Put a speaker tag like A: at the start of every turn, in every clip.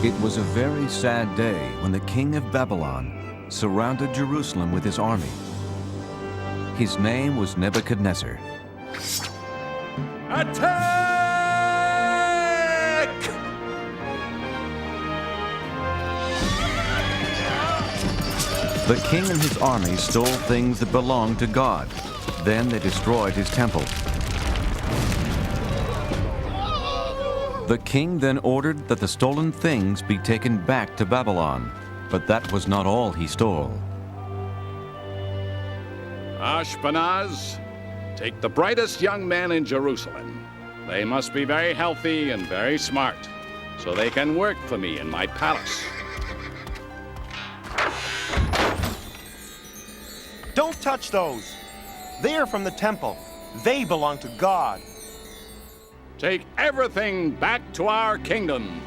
A: It was a very sad day when the king of Babylon surrounded Jerusalem with his army. His name was Nebuchadnezzar.
B: Attack!
A: The king and his army stole things that belonged to God. Then they destroyed his temple. The king then ordered that the stolen things be taken back to Babylon, but that was not all he stole.
B: Ashpenaz, take the brightest young men in Jerusalem. They must be very healthy and very smart, so they can work for me in my palace.
C: Don't touch those. They are from the temple. They belong to God.
B: Take everything back to our kingdom.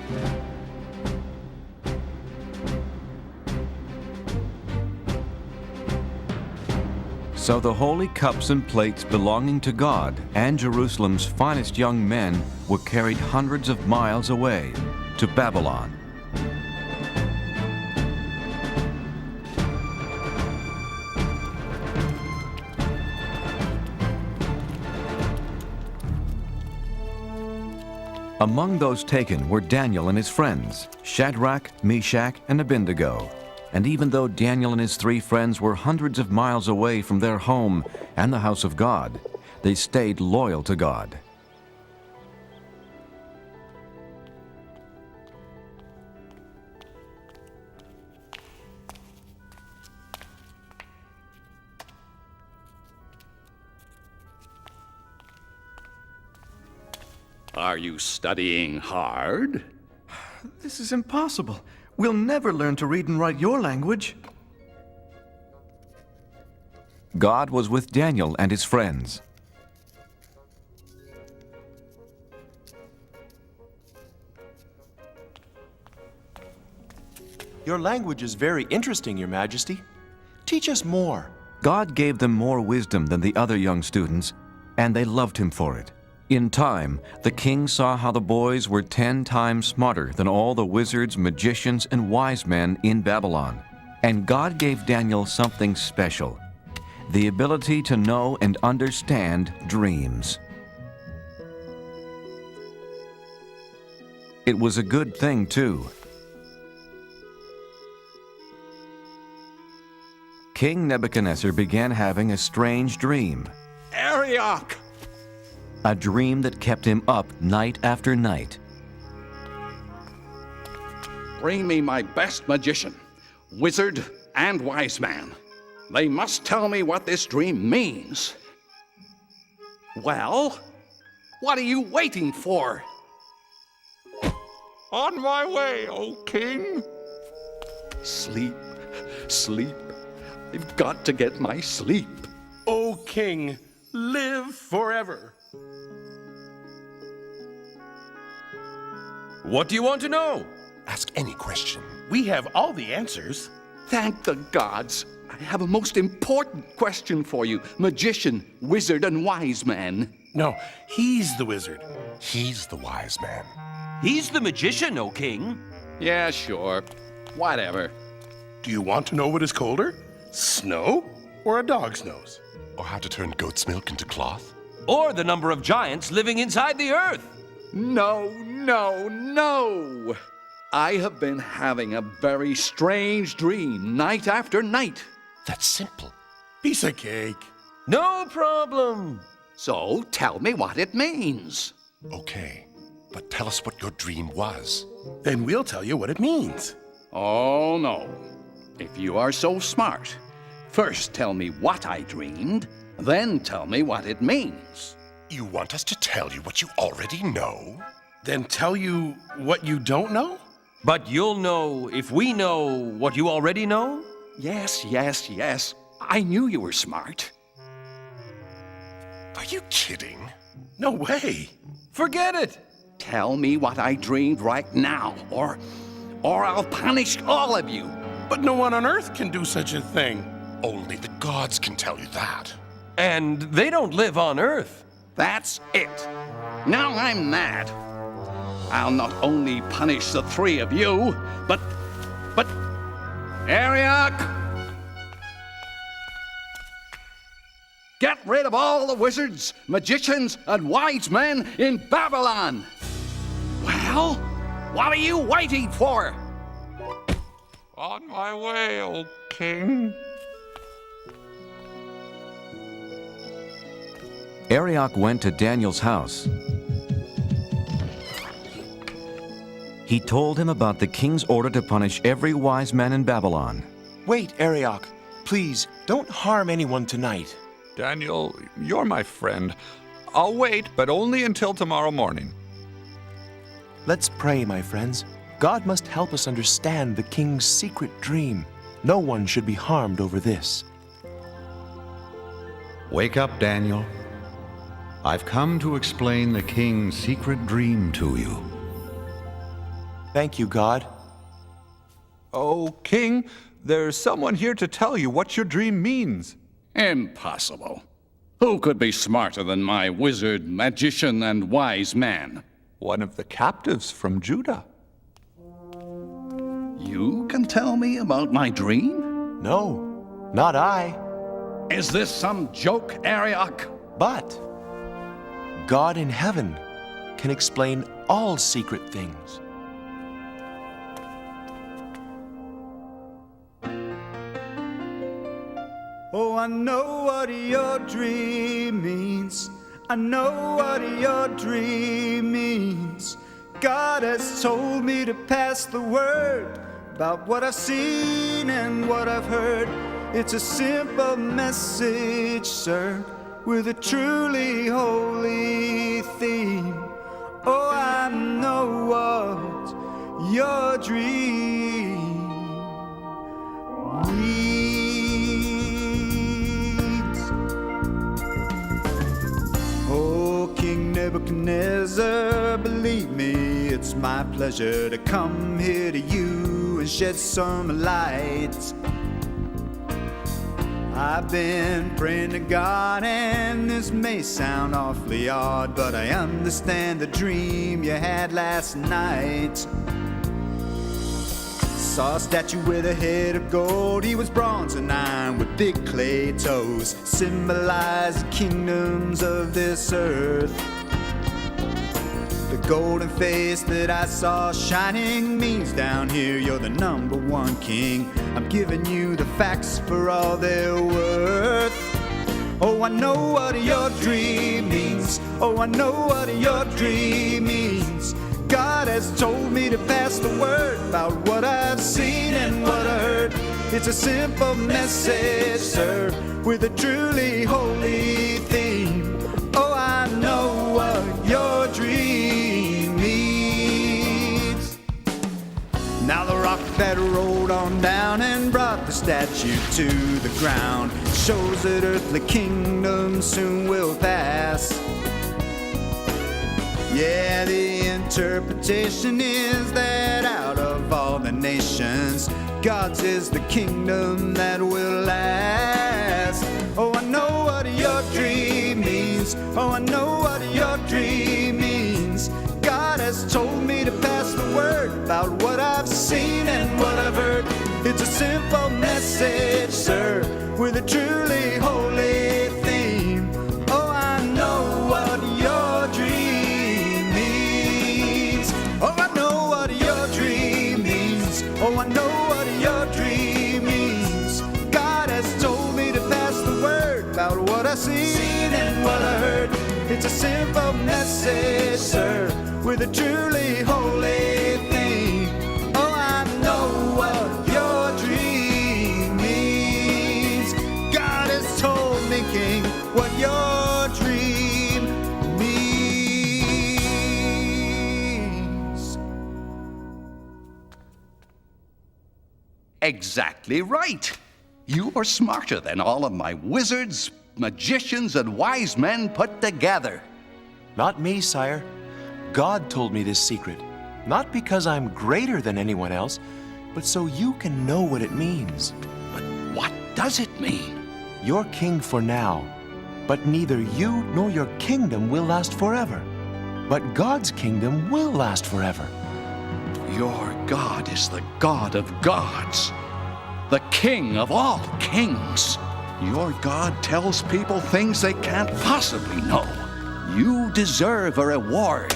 A: So the holy cups and plates belonging to God and Jerusalem's finest young men were carried hundreds of miles away to Babylon. Among those taken were Daniel and his friends, Shadrach, Meshach, and Abednego. And even though Daniel and his 3 friends were hundreds of miles away from their home and the house of God, they stayed loyal to God.
B: Are you studying hard?
D: This is impossible. We'll never learn to read and write your language.
A: God was with Daniel and his friends.
C: Your language is very interesting, Your Majesty. Teach us more.
A: God gave them more wisdom than the other young students, and they loved him for it. In time, the king saw how the boys were 10 times smarter than all the wizards, magicians, and wise men in Babylon. And God gave Daniel something special, the ability to know and understand dreams. It was a good thing, too. King Nebuchadnezzar began having a strange dream.
B: Arioch!
A: A dream that kept him up night after night.
B: Bring me my best magician, wizard, and wise man. They must tell me what this dream means. Well, what are you waiting for?
E: On my way, O king.
B: Sleep, sleep. I've got to get my sleep.
E: O king, live forever.
F: What do you want to know?
G: Ask any question.
E: We have all the answers.
B: Thank the gods. I have a most important question for you, magician, wizard, and wise man.
E: No, he's the wizard.
G: He's the wise man.
F: He's the magician, O king.
B: Yeah, sure. Whatever.
E: Do you want to know what is colder? Snow or a dog's nose?
G: Or how to turn goat's milk into cloth?
F: Or the number of giants living inside the earth.
B: No, no, no! I have been having a very strange dream night after night.
G: That's simple.
E: Piece of cake.
F: No problem.
B: So tell me what it means.
G: Okay, but tell us what your dream was.
E: Then we'll tell you what it means.
B: Oh, no. If you are so smart, first tell me what I dreamed, then tell me what it means.
G: You want us to tell you what you already know?
E: Then tell you what you don't know?
F: But you'll know if we know what you already know?
B: Yes, yes, yes. I knew you were smart.
G: Are you kidding?
E: No way.
F: Forget it.
B: Tell me what I dreamed right now, or I'll punish all of you.
E: But no one on earth can do such a thing.
G: Only the gods can tell you that.
F: And they don't live on Earth.
B: That's it. Now I'm mad. I'll not only punish the three of you, but Arioch! Get rid of all the wizards, magicians, and wise men in Babylon! Well, what are you waiting for?
H: On my way, O king.
A: Arioch went to Daniel's house. He told him about the king's order to punish every wise man in Babylon.
C: Wait, Arioch. Please, don't harm anyone tonight.
H: Daniel, you're my friend. I'll wait, but only until tomorrow morning.
C: Let's pray, my friends. God must help us understand the king's secret dream. No one should be harmed over this.
I: Wake up, Daniel. I've come to explain the king's secret dream to you.
C: Thank you, God.
H: Oh, king, there's someone here to tell you what your dream means.
B: Impossible. Who could be smarter than my wizard, magician, and wise man?
H: One of the captives from Judah.
B: You can tell me about my dream?
C: No, not I.
B: Is this some joke, Arioch?
C: But God in heaven can explain all secret things.
J: Oh, I know what your dream means. I know what your dream means. God has told me to pass the word about what I've seen and what I've heard. It's a simple message, sir, with a truly holy theme. Oh, I know what your dream means. Oh, King Nebuchadnezzar, believe me, it's my pleasure to come here to you and shed some light. I've been praying to God, and this may sound awfully odd, but I understand the dream you had last night. Saw a statue with a head of gold. He was bronze and iron with big clay toes, symbolized the kingdoms of this earth. The golden face that I saw shining means down here you're the number one king. I'm giving you the facts for all they're worth. Oh, I know what your dream means. Oh, I know what your dream means. God has told me to pass the word about what I've seen and what I heard. It's a simple message, sir, with a truly holy theme. Oh, I know what your dream means. Now the rock that rolled on down and brought the statue to the ground shows that earthly kingdoms soon will pass. Yeah, the interpretation is that out of all the nations, God's is the kingdom that will last. Oh, I know what your dream means. Oh, I know what your dream means. God has told me to pass the word about what I've seen and what I've heard. It's a simple message, sir, with a truly holy theme. Oh, I know what your dream means. Oh, I know what your dream means. Oh, I know what your dream means. God has told me to pass the word about what I've seen and what I heard. It's a simple message, sir, with a truly holy theme. Oh, I know what your dream means. God has told me, King, what your dream means.
B: Exactly right. You are smarter than all of my wizards, magicians, and wise men put together.
C: Not me, sire. God told me this secret, not because I'm greater than anyone else, but so you can know what it means.
B: But what does it mean?
C: You're king for now, but neither you nor your kingdom will last forever. But God's kingdom will last forever.
B: Your God is the God of gods, the King of all kings. Your God tells people things they can't possibly know. You deserve a reward.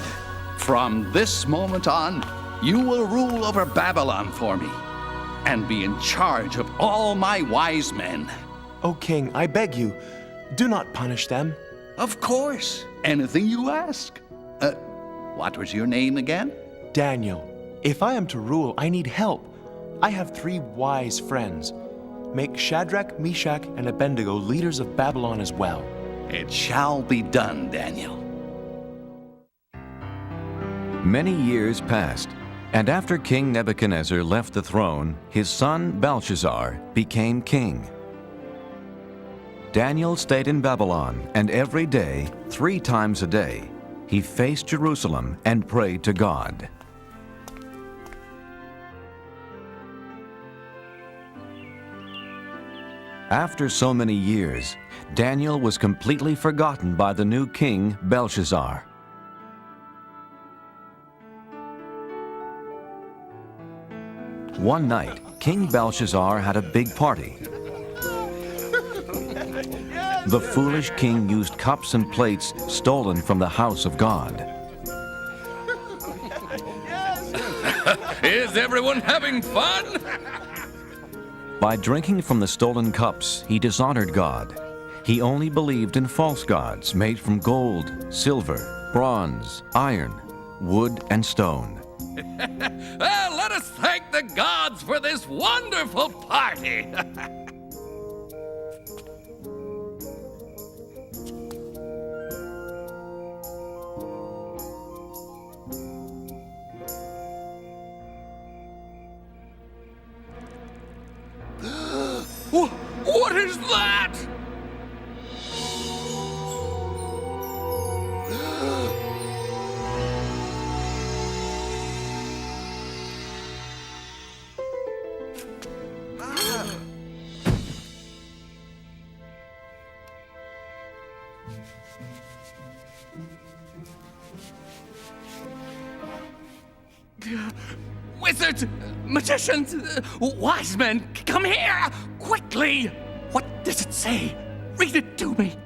B: From this moment on, you will rule over Babylon for me and be in charge of all my wise men.
C: O king, I beg you, do not punish them.
B: Of course, anything you ask. What was your name again?
C: Daniel, if I am to rule, I need help. I have 3 wise friends. Make Shadrach, Meshach, and Abednego leaders of Babylon as well.
B: It shall be done, Daniel.
A: Many years passed, and after King Nebuchadnezzar left the throne, his son Belshazzar became king. Daniel stayed in Babylon, and every day, 3 times a day, he faced Jerusalem and prayed to God. After so many years, Daniel was completely forgotten by the new king, Belshazzar. One night, King Belshazzar had a big party. The foolish king used cups and plates stolen from the house of God.
F: Is everyone having fun?
A: By drinking from the stolen cups, he dishonored God. He only believed in false gods made from gold, silver, bronze, iron, wood, and stone.
F: Well, let us thank the gods for this wonderful party. What is that? Wizards, magicians, wise men, come here, quickly! What does it say? Read it to me.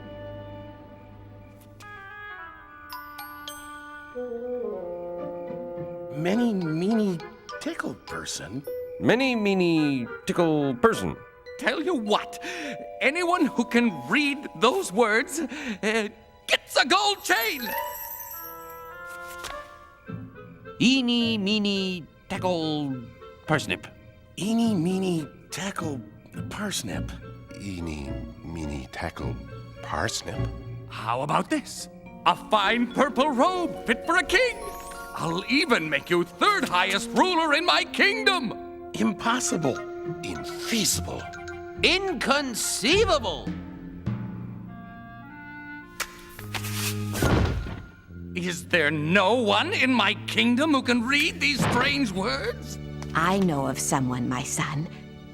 E: Many, meany, tickled person.
F: Many, meany, tickle person. Tell you what, anyone who can read those words gets a gold chain. Eeny, meeny, tackle, parsnip.
E: Eeny, meeny, tackle, parsnip.
G: Eeny, meeny, tackle, parsnip.
F: How about this? A fine purple robe fit for a king. I'll even make you 3rd highest ruler in my kingdom.
E: Impossible.
G: Infeasible.
F: Inconceivable. Is there no one in my kingdom who can read these strange words?
K: I know of someone, my son.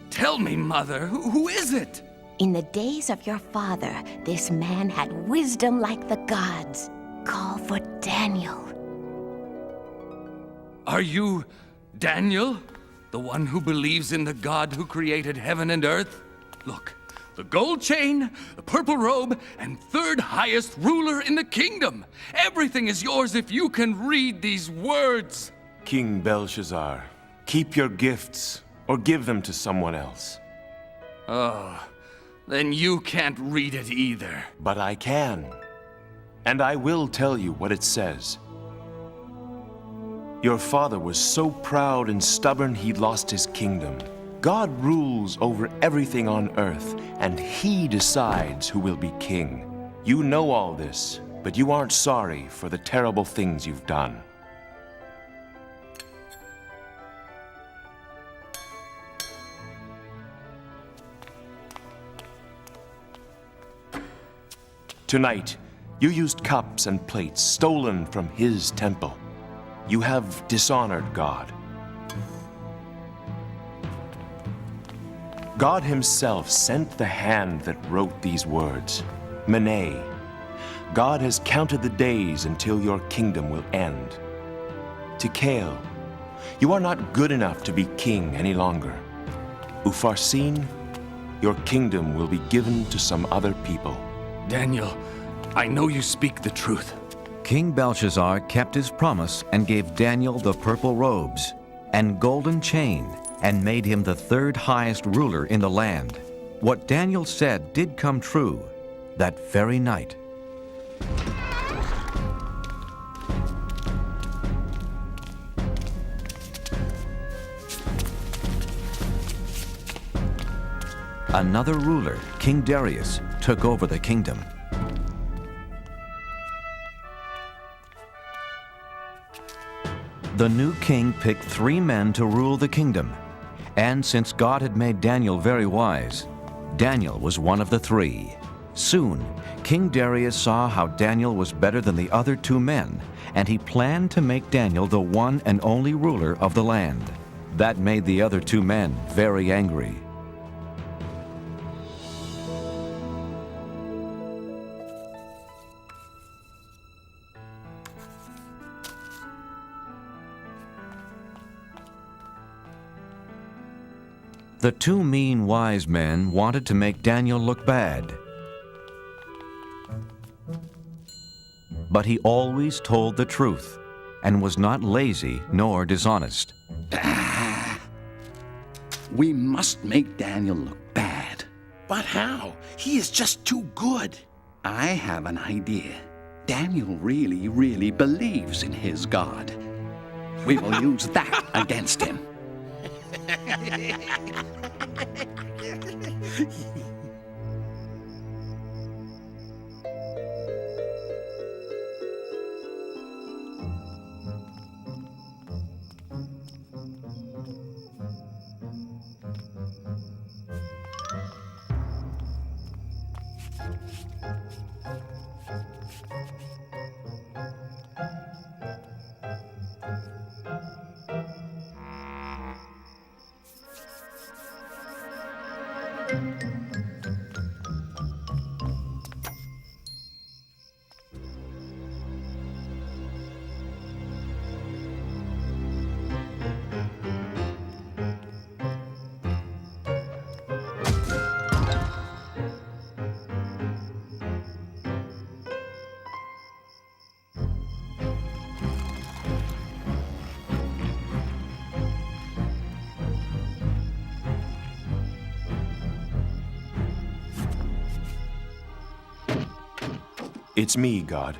F: Tell me, Mother, who is it?
K: In the days of your father, this man had wisdom like the gods. Call for Daniel.
F: Are you Daniel, the one who believes in the God who created heaven and earth? Look, the gold chain, the purple robe, and 3rd highest ruler in the kingdom. Everything is yours if you can read these words.
C: King Belshazzar, keep your gifts or give them to someone else.
F: Oh, then you can't read it either.
C: But I can. And I will tell you what it says. Your father was so proud and stubborn he lost his kingdom. God rules over everything on earth, and he decides who will be king. You know all this, but you aren't sorry for the terrible things you've done. Tonight, you used cups and plates stolen from his temple. You have dishonored God. God himself sent the hand that wrote these words. Mene, God has counted the days until your kingdom will end. Tikeo, you are not good enough to be king any longer. Upharsin, your kingdom will be given to some other people.
F: Daniel, I know you speak the truth.
A: King Belshazzar kept his promise and gave Daniel the purple robes and golden chain and made him the third highest ruler in the land. What Daniel said did come true that very night. Another ruler, King Darius, took over the kingdom. The new king picked 3 men to rule the kingdom, and since God had made Daniel very wise, Daniel was one of the 3. Soon, King Darius saw how Daniel was better than the other 2 men, and he planned to make Daniel the one and only ruler of the land. That made the other 2 men very angry. The 2 mean wise men wanted to make Daniel look bad. But he always told the truth and was not lazy nor dishonest.
B: We must make Daniel look bad.
E: But how? He is just too good.
B: I have an idea. Daniel really, really believes in his God. We will use that against him.
C: It's me, God,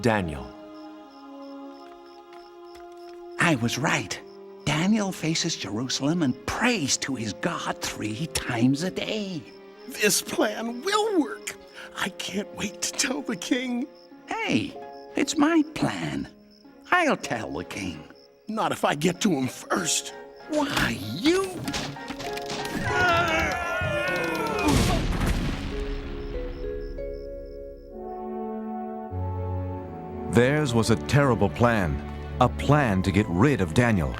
C: Daniel.
B: I was right. Daniel faces Jerusalem and prays to his God 3 times a day.
E: This plan will work. I can't wait to tell the king.
B: Hey, it's my plan. I'll tell the king.
E: Not if I get to him first.
B: Why, you...
A: Theirs was a terrible plan, a plan to get rid of Daniel.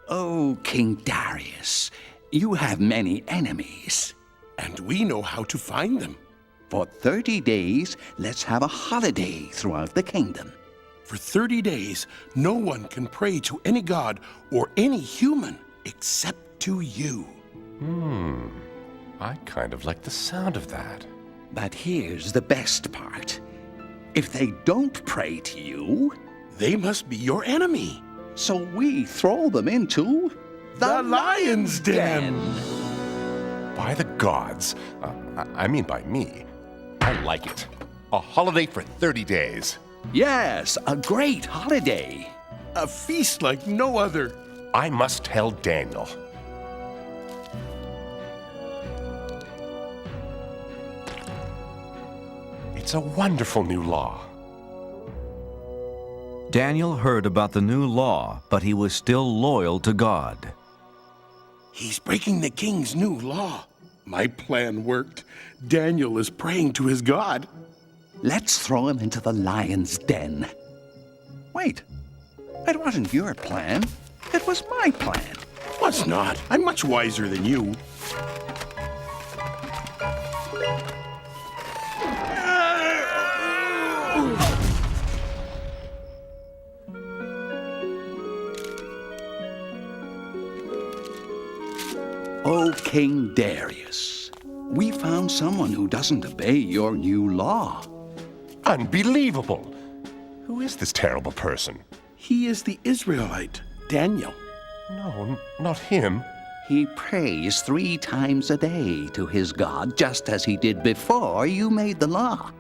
B: Oh, King Darius, you have many enemies.
E: And we know how to find them.
B: For 30 days, let's have a holiday throughout the kingdom.
E: For 30 days, no one can pray to any god or any human except to you.
G: I kind of like the sound of that.
B: But here's the best part. If they don't pray to you,
E: they must be your enemy.
B: So we throw them into
E: the lion's den.
G: By the gods, I mean by me, I like it. A holiday for 30 days.
B: Yes, a great holiday.
E: A feast like no other.
G: I must tell Daniel. It's a wonderful new law.
A: Daniel heard about the new law, but he was still loyal to God.
E: He's breaking the king's new law. My plan worked. Daniel is praying to his God.
B: Let's throw him into the lion's den. Wait, it wasn't your plan. It was my plan.
E: Was not. I'm much wiser than you.
B: O King Darius, we found someone who doesn't obey your new law.
G: Unbelievable! Who is this terrible person?
E: He is the Israelite, Daniel.
G: No, not him.
B: He prays 3 times a day to his God, just as he did before you made the law.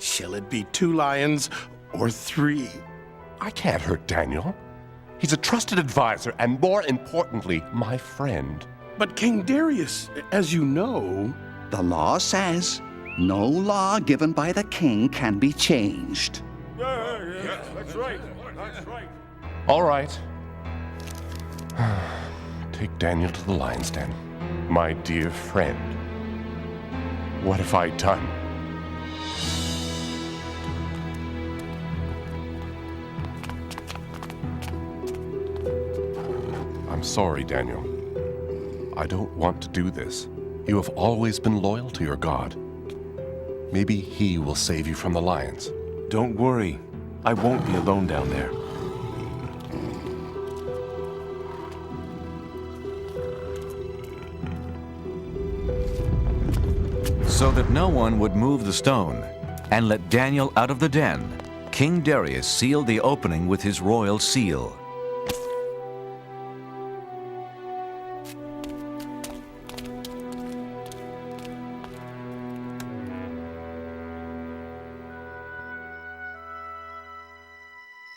E: Shall it be 2 lions or 3?
G: I can't hurt Daniel. He's a trusted advisor and, more importantly, my friend.
E: But King Darius, as you know...
B: The law says no law given by the king can be changed.
G: That's right. All right. Take Daniel to the lion's den. My dear friend. What have I done? I'm sorry, Daniel. I don't want to do this. You have always been loyal to your God. Maybe he will save you from the lions.
C: Don't worry. I won't be alone down there.
A: So that no one would move the stone and let Daniel out of the den, King Darius sealed the opening with his royal seal.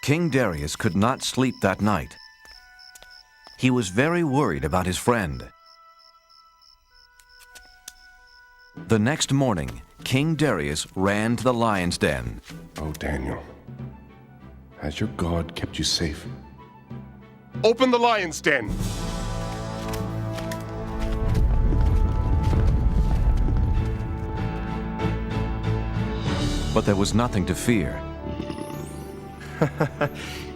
A: King Darius could not sleep that night. He was very worried about his friend. The next morning, King Darius ran to the lion's den.
G: Oh, Daniel, has your God kept you safe? Open the lion's den!
A: But there was nothing to fear.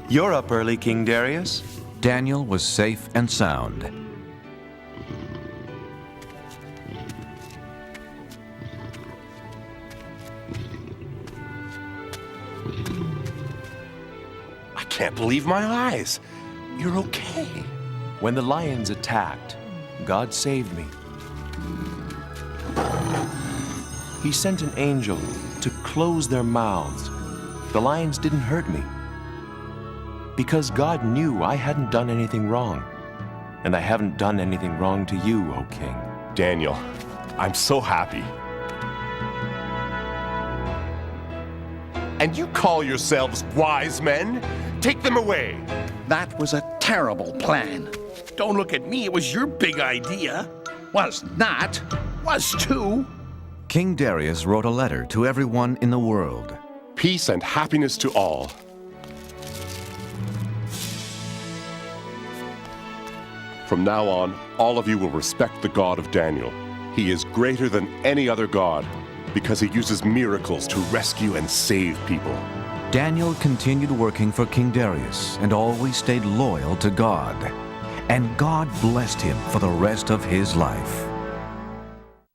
C: You're up early, King Darius.
A: Daniel was safe and sound.
G: I can't believe my eyes. You're okay.
C: When the lions attacked, God saved me. He sent an angel to close their mouths. The lions didn't hurt me. Because God knew I hadn't done anything wrong. And I haven't done anything wrong to you, O King.
G: Daniel, I'm so happy. And you call yourselves wise men? Take them away.
B: That was a terrible plan.
E: Don't look at me, it was your big idea.
B: Was not.
E: Was too.
A: King Darius wrote a letter to everyone in the world.
G: Peace and happiness to all. From now on, all of you will respect the God of Daniel. He is greater than any other God because he uses miracles to rescue and save people.
A: Daniel continued working for King Darius and always stayed loyal to God. And God blessed him for the rest of his life.